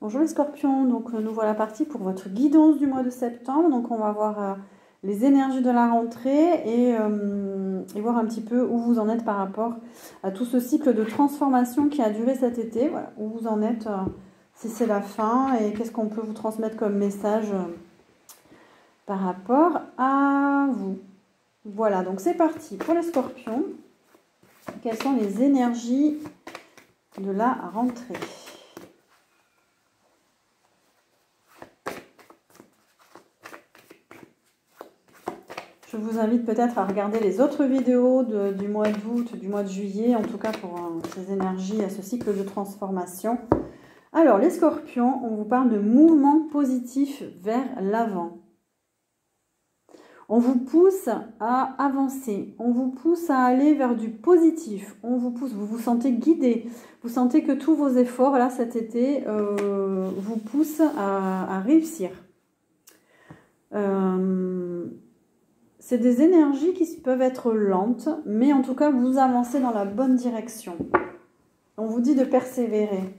Bonjour les scorpions, donc nous voilà partis pour votre guidance du mois de septembre. Donc on va voir les énergies de la rentrée et voir un petit peu où vous en êtes par rapport à tout ce cycle de transformation qui a duré cet été. Voilà, où vous en êtes, si c'est la fin et qu'est-ce qu'on peut vous transmettre comme message par rapport à vous. Voilà, donc c'est parti pour les scorpions. Quelles sont les énergies de la rentrée ? Je vous invite peut-être à regarder les autres vidéos du mois d'août, du mois de juillet, en tout cas pour ces énergies, à ce cycle de transformation. Alors, les scorpions, on vous parle de mouvement positif vers l'avant. On vous pousse à avancer, on vous pousse à aller vers du positif, on vous pousse, vous vous sentez guidé, vous sentez que tous vos efforts, là, cet été, vous poussent à réussir. C'est des énergies qui peuvent être lentes, mais en tout cas, vous avancez dans la bonne direction. On vous dit de persévérer.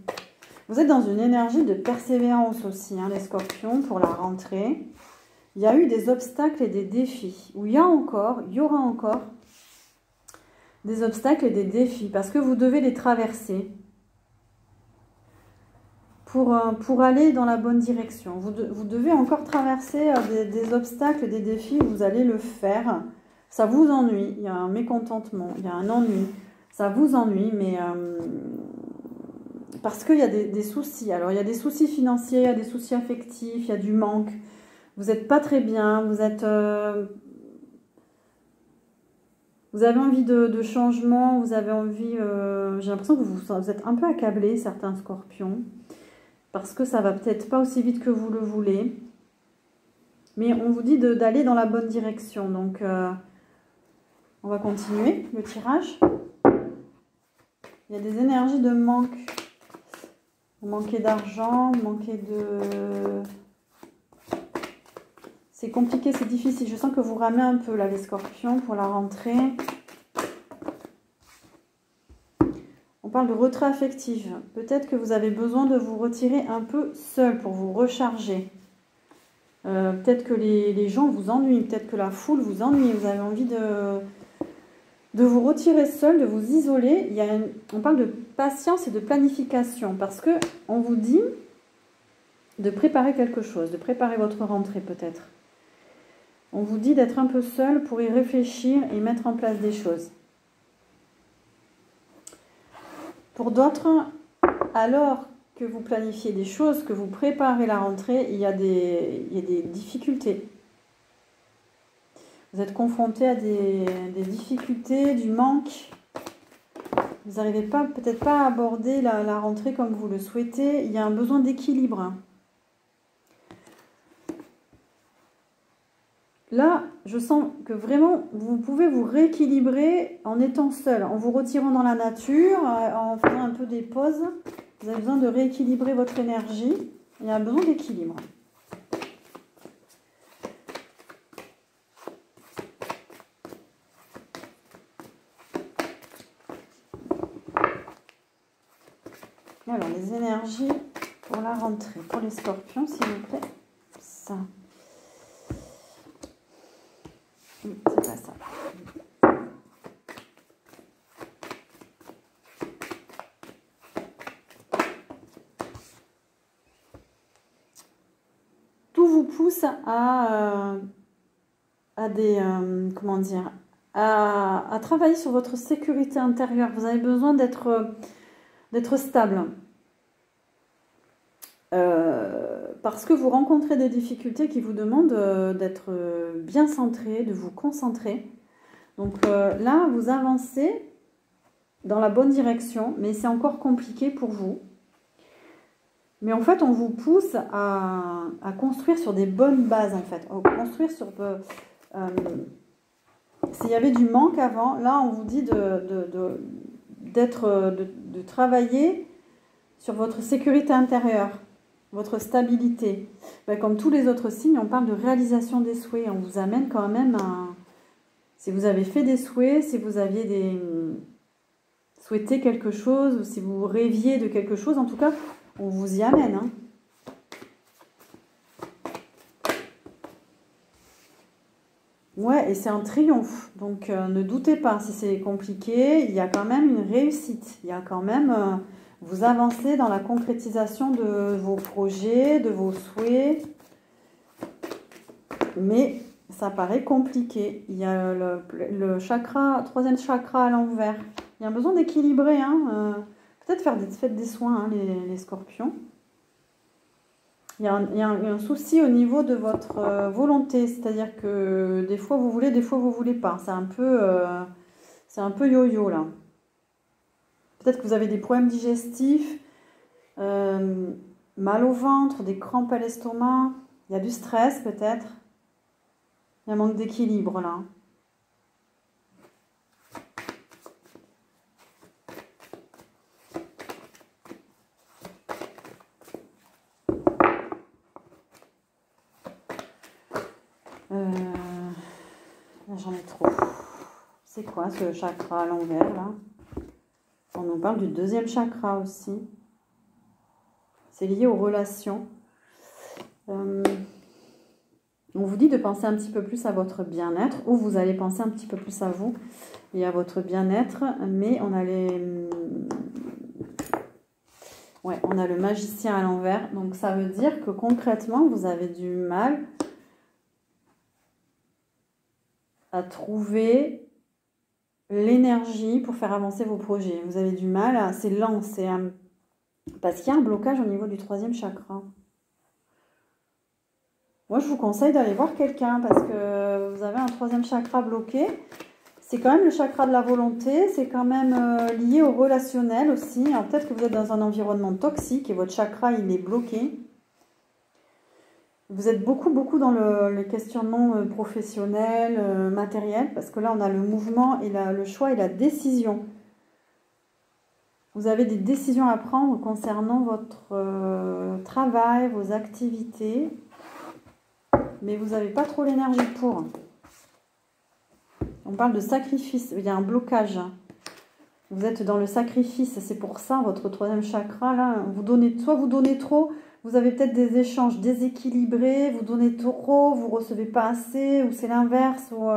Vous êtes dans une énergie de persévérance aussi, hein, les scorpions, pour la rentrée. Il y a eu des obstacles et des défis, où il y aura encore des obstacles et des défis, parce que vous devez les traverser pour aller dans la bonne direction. Vous devez encore traverser des obstacles et des défis, vous allez le faire. Ça vous ennuie, il y a un mécontentement, il y a un ennui. Ça vous ennuie, mais parce qu'il y a des soucis. Alors, il y a des soucis financiers, il y a des soucis affectifs, il y a du manque. Vous n'êtes pas très bien, vous avez envie de changement, vous avez envie... j'ai l'impression que vous êtes un peu accablés, certains scorpions. Parce que ça va peut-être pas aussi vite que vous le voulez. Mais on vous dit d'aller dans la bonne direction. Donc, on va continuer le tirage. Il y a des énergies de manque. Vous manquez d'argent, vous manquez de... C'est compliqué, c'est difficile. Je sens que vous ramez un peu là, les scorpions, pour la rentrée. On parle de retrait affectif. Peut-être que vous avez besoin de vous retirer un peu seul pour vous recharger. Peut-être que les gens vous ennuient, peut-être que la foule vous ennuie. Vous avez envie de vous retirer seul, de vous isoler. On parle de patience et de planification parce qu'on vous dit de préparer quelque chose, de préparer votre rentrée peut-être. On vous dit d'être un peu seul pour y réfléchir et mettre en place des choses. Pour d'autres, alors que vous planifiez des choses, que vous préparez la rentrée, il y a des difficultés. Vous êtes confronté à des difficultés, du manque. Vous n'arrivez peut-être pas à aborder la rentrée comme vous le souhaitez. Il y a un besoin d'équilibre. Là, je sens que vraiment, vous pouvez vous rééquilibrer en étant seul, en vous retirant dans la nature, en faisant un peu des pauses. Vous avez besoin de rééquilibrer votre énergie. Il y a un besoin d'équilibre. Alors, les énergies pour la rentrée, pour les scorpions, s'il vous plaît. Ça. C'est pas ça. Tout vous pousse à comment dire, à travailler sur votre sécurité intérieure. Vous avez besoin d'être stable. Parce que vous rencontrez des difficultés qui vous demandent d'être bien centré, de vous concentrer. Donc là, vous avancez dans la bonne direction, mais c'est encore compliqué pour vous. Mais en fait, on vous pousse à construire sur des bonnes bases, en fait. Construire sur... s'il y avait du manque avant, là, on vous dit de travailler sur votre sécurité intérieure, votre stabilité. Ben, comme tous les autres signes, on parle de réalisation des souhaits. On vous amène quand même à... Si vous avez fait des souhaits, si vous aviez souhaité quelque chose, ou si vous rêviez de quelque chose, en tout cas, on vous y amène. Hein. Ouais, et c'est un triomphe. Donc, ne doutez pas, si c'est compliqué, il y a quand même une réussite. Il y a quand même... vous avancez dans la concrétisation de vos projets, de vos souhaits. Mais ça paraît compliqué. Il y a le chakra, troisième chakra à l'envers. Il y a un besoin d'équilibrer. Hein. Peut-être faites des soins, hein, les scorpions. Il y a un souci au niveau de votre volonté. C'est-à-dire que des fois vous voulez, des fois vous ne voulez pas. C'est un peu yo-yo là. Peut-être que vous avez des problèmes digestifs, mal au ventre, des crampes à l'estomac. Il y a du stress peut-être. Il y a un manque d'équilibre là. J'en ai trop. C'est quoi ce chakra à l'envers là? On nous parle du deuxième chakra aussi. C'est lié aux relations. On vous dit de penser un petit peu plus à votre bien-être, ou vous allez penser un petit peu plus à vous et à votre bien-être, mais on a on a le magicien à l'envers, donc ça veut dire que concrètement, vous avez du mal à trouver l'énergie pour faire avancer vos projets. Vous avez du mal, c'est lent, parce qu'il y a un blocage au niveau du troisième chakra. Moi, je vous conseille d'aller voir quelqu'un parce que vous avez un troisième chakra bloqué. C'est quand même le chakra de la volonté, c'est quand même lié au relationnel aussi. Alors peut-être que vous êtes dans un environnement toxique et votre chakra, il est bloqué. Vous êtes beaucoup dans le questionnement professionnel, matériel, parce que là, on a le mouvement et le choix et la décision. Vous avez des décisions à prendre concernant votre travail, vos activités, mais vous n'avez pas trop l'énergie pour. On parle de sacrifice, il y a un blocage. Vous êtes dans le sacrifice, c'est pour ça, votre troisième chakra, là, soit vous donnez trop, vous avez peut-être des échanges déséquilibrés, vous donnez trop, vous ne recevez pas assez, ou c'est l'inverse, ou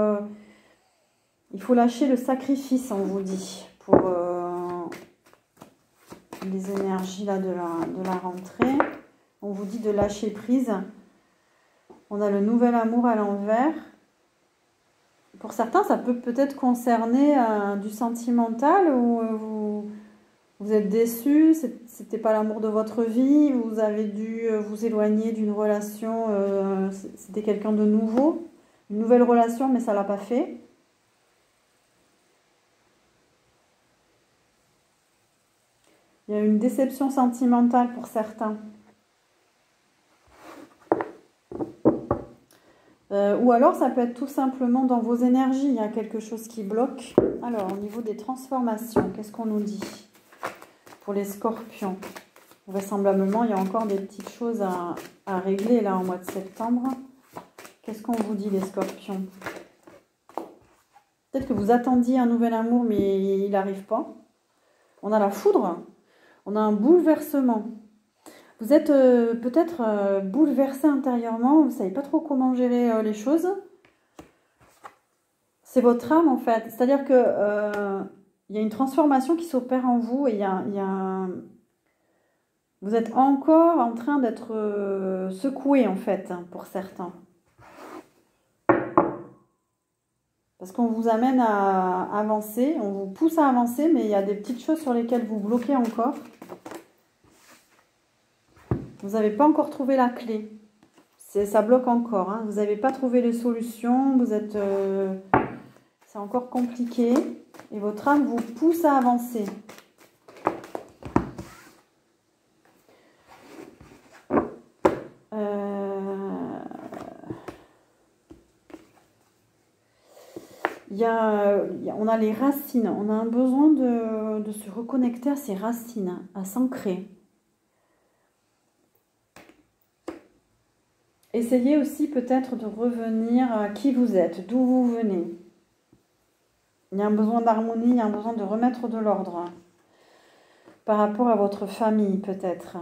il faut lâcher le sacrifice, on vous dit, pour les énergies là, de la rentrée. On vous dit de lâcher prise. On a le nouvel amour à l'envers. Pour certains, ça peut peut-être concerner du sentimental où vous êtes déçu, c'était pas l'amour de votre vie, vous avez dû vous éloigner d'une relation, c'était quelqu'un de nouveau, une nouvelle relation, mais ça l'a pas fait. Il y a une déception sentimentale pour certains. Ou alors, ça peut être tout simplement dans vos énergies, il y a quelque chose qui bloque. Alors, au niveau des transformations, qu'est-ce qu'on nous dit pour les scorpions? Vraisemblablement, il y a encore des petites choses à régler là en mois de septembre. Qu'est-ce qu'on vous dit, les scorpions? Peut-être que vous attendiez un nouvel amour, mais il n'arrive pas. On a la foudre, on a un bouleversement. Vous êtes peut-être bouleversé intérieurement, vous ne savez pas trop comment gérer les choses. C'est votre âme en fait. C'est-à-dire que y a une transformation qui s'opère en vous et vous êtes encore en train d'être secoué en fait, pour certains. Parce qu'on vous amène à avancer, on vous pousse à avancer, mais il y a des petites choses sur lesquelles vous bloquez encore. Vous n'avez pas encore trouvé la clé. Ça bloque encore. Hein. Vous n'avez pas trouvé les solutions. C'est encore compliqué. Et votre âme vous pousse à avancer. On a les racines. On a un besoin de se reconnecter à ses racines, à s'ancrer. Essayez aussi peut-être de revenir à qui vous êtes, d'où vous venez. Il y a un besoin d'harmonie, il y a un besoin de remettre de l'ordre par rapport à votre famille peut-être.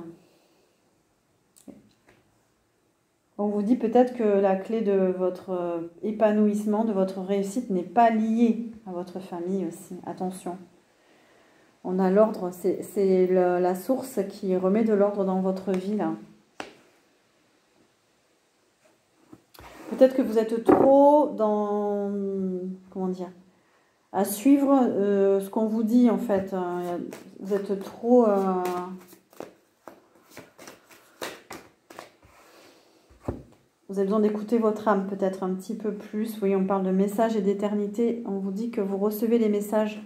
On vous dit peut-être que la clé de votre épanouissement, de votre réussite n'est pas liée à votre famille aussi. Attention. On a l'ordre, c'est la source qui remet de l'ordre dans votre vie là. Peut-être que vous êtes trop dans, comment dire, à suivre ce qu'on vous dit en fait. Vous êtes trop... Vous avez besoin d'écouter votre âme peut-être un petit peu plus. Oui, on parle de messages et d'éternité. On vous dit que vous recevez les messages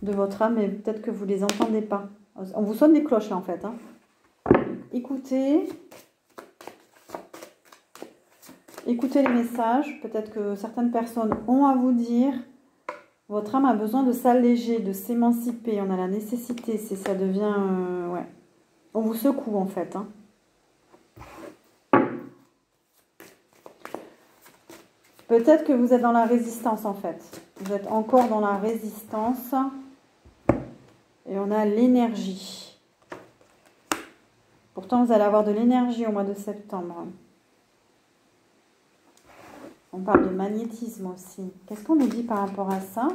de votre âme, mais peut-être que vous ne les entendez pas. On vous sonne les cloches là en fait. Hein. Écoutez les messages. Peut-être que certaines personnes ont à vous dire. Votre âme a besoin de s'alléger, de s'émanciper. On a la nécessité. Ça devient... ouais. On vous secoue en fait. Hein. Peut-être que vous êtes dans la résistance en fait. Vous êtes encore dans la résistance. Et on a l'énergie. Pourtant, vous allez avoir de l'énergie au mois de septembre. On parle de magnétisme aussi. Qu'est-ce qu'on nous dit par rapport à ça?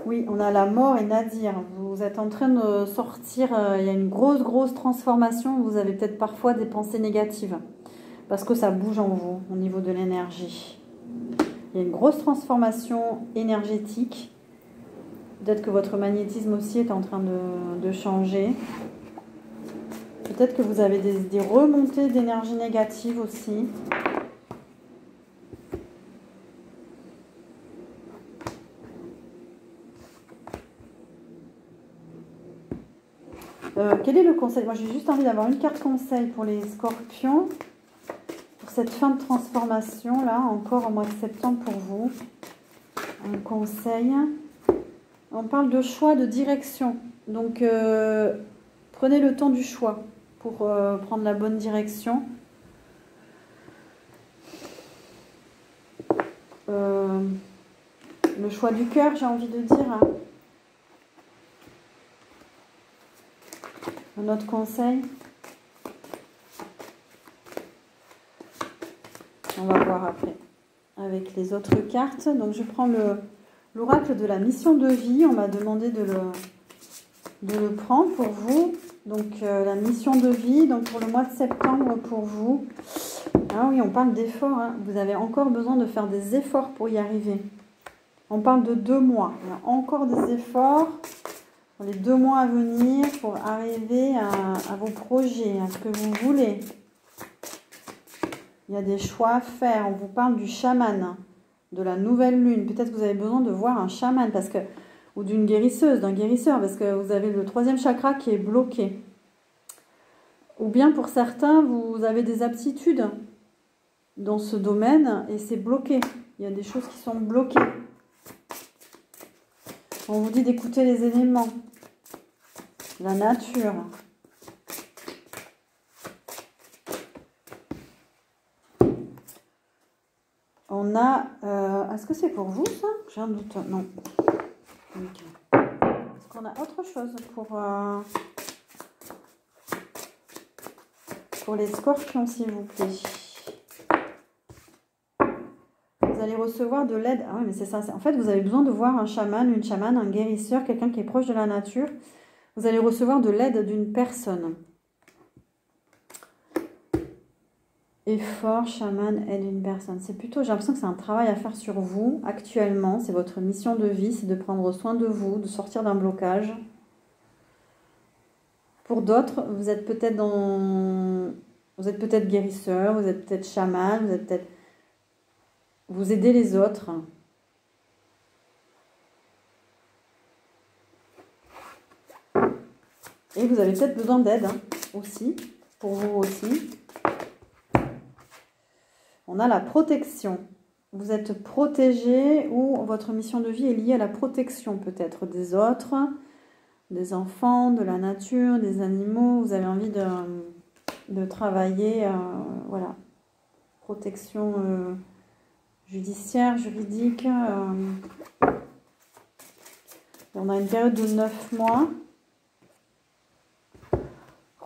Oui, on a la mort et Nadir. Vous êtes en train de sortir, il y a une grosse transformation. Vous avez peut-être parfois des pensées négatives. Parce que ça bouge en vous, au niveau de l'énergie. Il y a une grosse transformation énergétique. Peut-être que votre magnétisme aussi est en train de changer. Peut-être que vous avez des remontées d'énergie négative aussi. Quel est le conseil? Moi, j'ai juste envie d'avoir une carte conseil pour les scorpions. Pour cette fin de transformation, là, encore au mois de septembre pour vous. Un conseil. On parle de choix, de direction. Donc, prenez le temps du choix pour prendre la bonne direction. Le choix du cœur, j'ai envie de dire. Hein. Un autre conseil. On va voir après avec les autres cartes. Donc, je prends l'oracle de la mission de vie. On m'a demandé de le prendre pour vous. Donc, la mission de vie, donc pour le mois de septembre pour vous. Ah oui, on parle d'efforts. Hein. Vous avez encore besoin de faire des efforts pour y arriver. On parle de 2 mois. Il y a encore des efforts pour les 2 mois à venir pour arriver à vos projets, à ce que vous voulez. Il y a des choix à faire. On vous parle du chaman, de la nouvelle lune. Peut-être que vous avez besoin de voir un chaman ou d'une guérisseuse, d'un guérisseur, parce que vous avez le 3e chakra qui est bloqué. Ou bien pour certains, vous avez des aptitudes dans ce domaine et c'est bloqué. Il y a des choses qui sont bloquées. On vous dit d'écouter les éléments, la nature. On a... est-ce que c'est pour vous ça? J'ai un doute. Non. Est-ce qu'on a autre chose pour les scorpions, s'il vous plaît? Vous allez recevoir de l'aide. Ah oui, mais c'est ça. En fait, vous avez besoin de voir un chaman, une chamane, un guérisseur, quelqu'un qui est proche de la nature. Vous allez recevoir de l'aide d'une personne. Effort, chaman, aide une personne. C'est plutôt, j'ai l'impression que c'est un travail à faire sur vous actuellement. C'est votre mission de vie, c'est de prendre soin de vous, de sortir d'un blocage. Pour d'autres, vous êtes peut-être guérisseur, vous êtes peut-être chaman, vous êtes peut-être... Vous aidez les autres. Et vous avez peut-être besoin d'aide aussi, pour vous aussi. On a la protection. Vous êtes protégé ou votre mission de vie est liée à la protection peut-être des autres, des enfants, de la nature, des animaux. Vous avez envie de travailler, voilà, protection judiciaire, juridique. On a une période de 9 mois.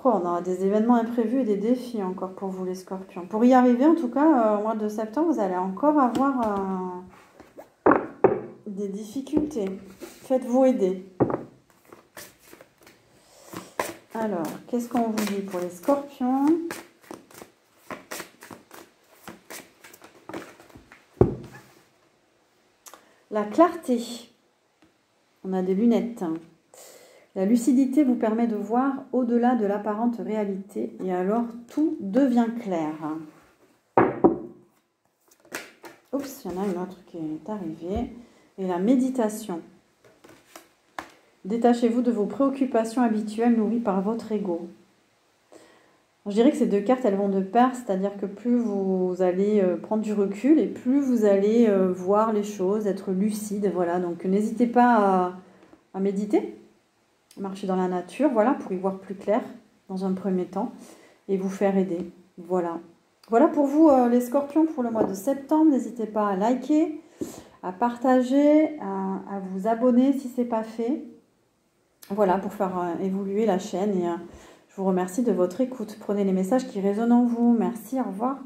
Oh, on aura des événements imprévus et des défis encore pour vous les scorpions. Pour y arriver, en tout cas, au mois de septembre, vous allez encore avoir des difficultés. Faites-vous aider. Alors, qu'est-ce qu'on vous dit pour les scorpions? La clarté. On a des lunettes. La lucidité vous permet de voir au-delà de l'apparente réalité et alors tout devient clair. Oups, il y en a une autre qui est arrivée. Et la méditation. Détachez-vous de vos préoccupations habituelles nourries par votre ego. Je dirais que ces deux cartes, elles vont de pair, c'est-à-dire que plus vous allez prendre du recul et plus vous allez voir les choses, être lucide. Voilà, donc n'hésitez pas à méditer. Marcher dans la nature, voilà, pour y voir plus clair dans un premier temps et vous faire aider. Voilà. Voilà pour vous les scorpions pour le mois de septembre. N'hésitez pas à liker, à partager, à vous abonner si ce n'est pas fait. Voilà, pour faire évoluer la chaîne et je vous remercie de votre écoute. Prenez les messages qui résonnent en vous. Merci, au revoir.